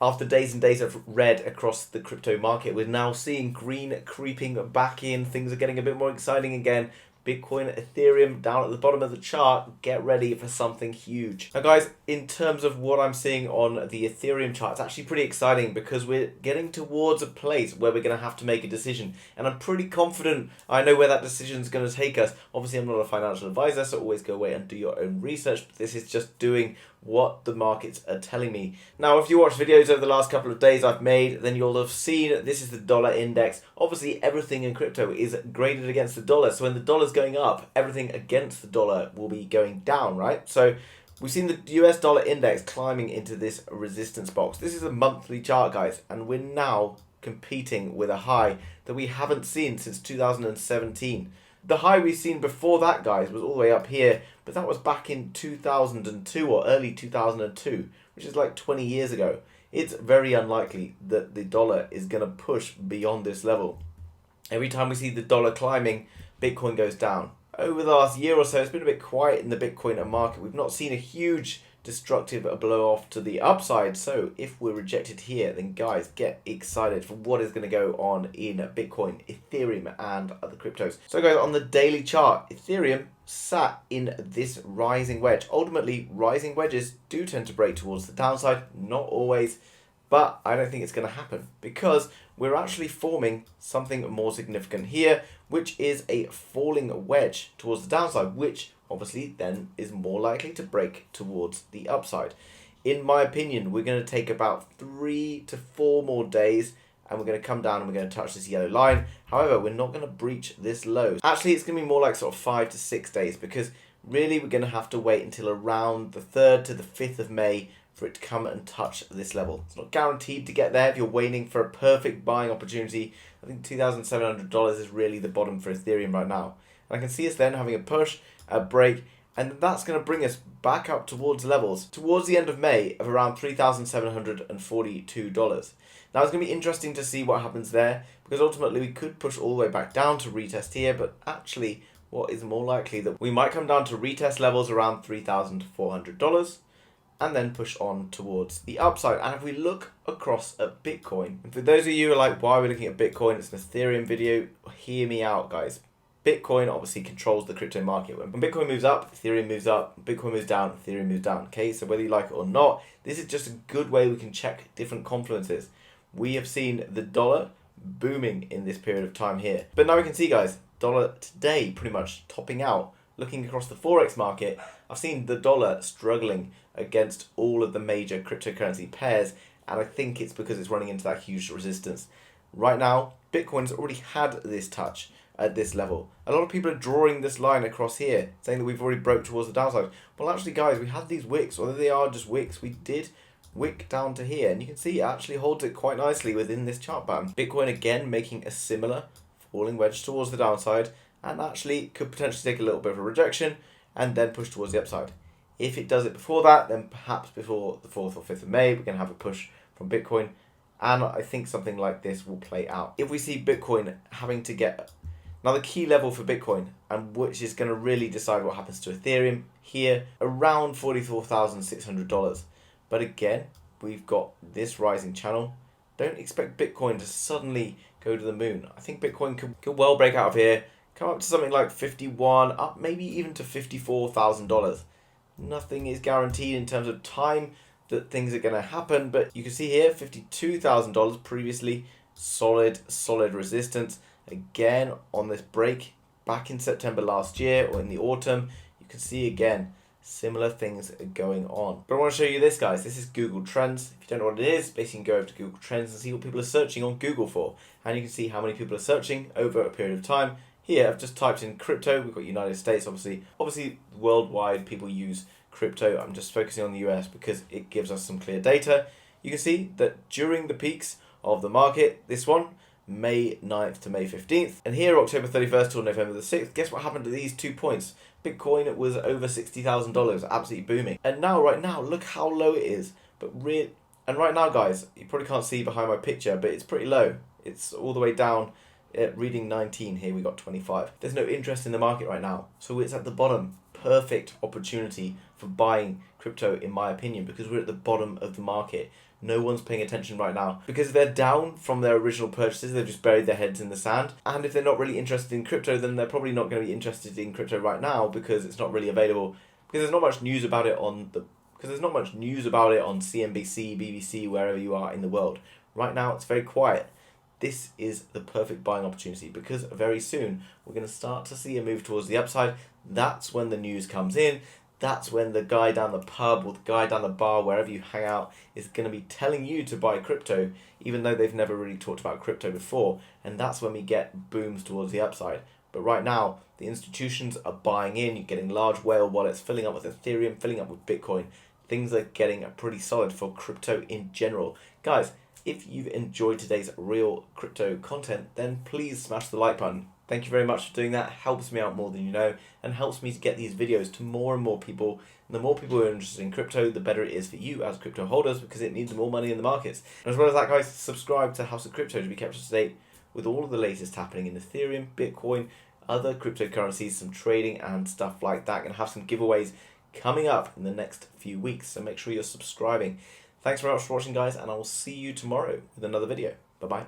After days and days of red across the crypto market, we're now seeing green creeping back in. Things are getting a bit more exciting again. Bitcoin, Ethereum down at the bottom of the chart. Get ready for something huge. Now guys, in terms of what I'm seeing on the Ethereum chart, it's actually pretty exciting because we're getting towards a place where we're going to have to make a decision. And I'm pretty confident I know where that decision is going to take us. Obviously, I'm not a financial advisor, so always go away and do your own research. But this is just doing what the markets are telling me. Now, if you watch videos over the last couple of days I've made, then you'll have seen this is the dollar index. Obviously, everything in crypto is graded against the dollar. So when the dollar's going up, everything against the dollar will be going down, right? So we've seen the US dollar index climbing into this resistance box. This is a monthly chart, guys, and we're now competing with a high that we haven't seen since 2017. The high we've seen before that, guys, was all the way up here, but that was back in 2002 or early 2002, which is like 20 years ago. It's very unlikely that the dollar is going to push beyond this level. Every time we see the dollar climbing, Bitcoin goes down. Over the last year or so, it's been a bit quiet in the Bitcoin market. We've not seen a huge destructive blow off to the upside. So if we're rejected here, then guys, get excited for what is going to go on in Bitcoin, Ethereum, and other cryptos. So guys, on the daily chart, Ethereum sat in this rising wedge. Ultimately, rising wedges do tend to break towards the downside, not always, but I don't think it's going to happen because we're actually forming something more significant here, which is a falling wedge towards the downside, which obviously then is more likely to break towards the upside. In my opinion, we're going to take about 3 to 4 more days and we're going to come down and we're going to touch this yellow line. However, we're not going to breach this low. Actually, it's going to be more like sort of 5 to 6 days because really we're going to have to wait until around the 3rd to the 5th of May for it to come and touch this level. It's not guaranteed to get there if you're waiting for a perfect buying opportunity. I think $2,700 is really the bottom for Ethereum right now. And I can see us then having a push, a break, and that's going to bring us back up towards levels towards the end of May of around $3,742. Now it's going to be interesting to see what happens there because ultimately we could push all the way back down to retest here, but actually what is more likely that we might come down to retest levels around $3,400 and then push on towards the upside. And if we look across at Bitcoin, and for those of you who are like, why are we looking at Bitcoin? It's an Ethereum video. Hear me out, guys. Bitcoin obviously controls the crypto market. When Bitcoin moves up, Ethereum moves up. Bitcoin moves down, Ethereum moves down. Okay, so whether you like it or not, this is just a good way we can check different confluences. We have seen the dollar booming in this period of time here. But now we can see, guys, dollar today pretty much topping out. Looking across the Forex market, I've seen the dollar struggling against all of the major cryptocurrency pairs, and I think it's because it's running into that huge resistance. Right now, Bitcoin's already had this touch at this level. A lot of people are drawing this line across here, saying that we've already broke towards the downside. Well, actually, guys, we had these wicks, whether they are just wicks, we did wick down to here, and you can see it actually holds it quite nicely within this chart pattern. Bitcoin again making a similar falling wedge towards the downside, and actually could potentially take a little bit of a rejection and then push towards the upside. If it does it before that, then perhaps before the 4th or 5th of May, we're going to have a push from Bitcoin, and I think something like this will play out. If we see Bitcoin having to get now the key level for Bitcoin, and which is going to really decide what happens to Ethereum, here around $44,600. But again, we've got this rising channel. Don't expect Bitcoin to suddenly go to the moon. I think Bitcoin could well break out of here, come up to something like 51, up maybe even to $54,000. Nothing is guaranteed in terms of time that things are going to happen, but you can see here $52,000 previously, solid resistance. Again, on this break back in September last year or in the autumn, you can see again similar things are going on. But I want to show you this, guys. This is Google Trends. If you don't know what it is, basically you can go over to Google Trends and see what people are searching on Google for. And you can see how many people are searching over a period of time. Here, I've just typed in crypto. We've got United States, obviously worldwide people use crypto. I'm just focusing on the US because it gives us some clear data. You can see that during the peaks of the market, this one, May 9th to May 15th. And here, October 31st till November the 6th, guess what happened to these 2 points? Bitcoin was over $60,000, absolutely booming. And now, right now, look how low it is. And right now, guys, you probably can't see behind my picture, but it's pretty low. It's all the way down at reading 19. Here we got 25. There's no interest in the market right now. So it's at the bottom. Perfect opportunity for buying crypto, in my opinion, because we're at the bottom of the market. no one's paying attention right now because they're down from their original purchases. They've just buried their heads in the sand. And if they're not really interested in crypto, then they're probably not going to be interested in crypto right now because it's not really available. Because there's not much news about it on CNBC, BBC, wherever you are in the world. Right now, it's very quiet. This is the perfect buying opportunity because very soon we're going to start to see a move towards the upside. That's when the news comes in. That's when the guy down the pub or the guy down the bar, wherever you hang out, is going to be telling you to buy crypto, even though they've never really talked about crypto before. And that's when we get booms towards the upside. But right now, the institutions are buying in. You're getting large whale wallets filling up with Ethereum, filling up with Bitcoin. Things are getting pretty solid for crypto in general. Guys, if you've enjoyed today's real crypto content, then please smash the like button. Thank you very much for doing that. It helps me out more than you know and helps me to get these videos to more and more people. And the more people who are interested in crypto, the better it is for you as crypto holders because it needs more money in the markets. And as well as that, guys, subscribe to House of Crypto to be kept up to date with all of the latest happening in Ethereum, Bitcoin, other cryptocurrencies, some trading and stuff like that. Going to have some giveaways coming up in the next few weeks. So make sure you're subscribing. Thanks very much for watching, guys, and I will see you tomorrow with another video. Bye-bye.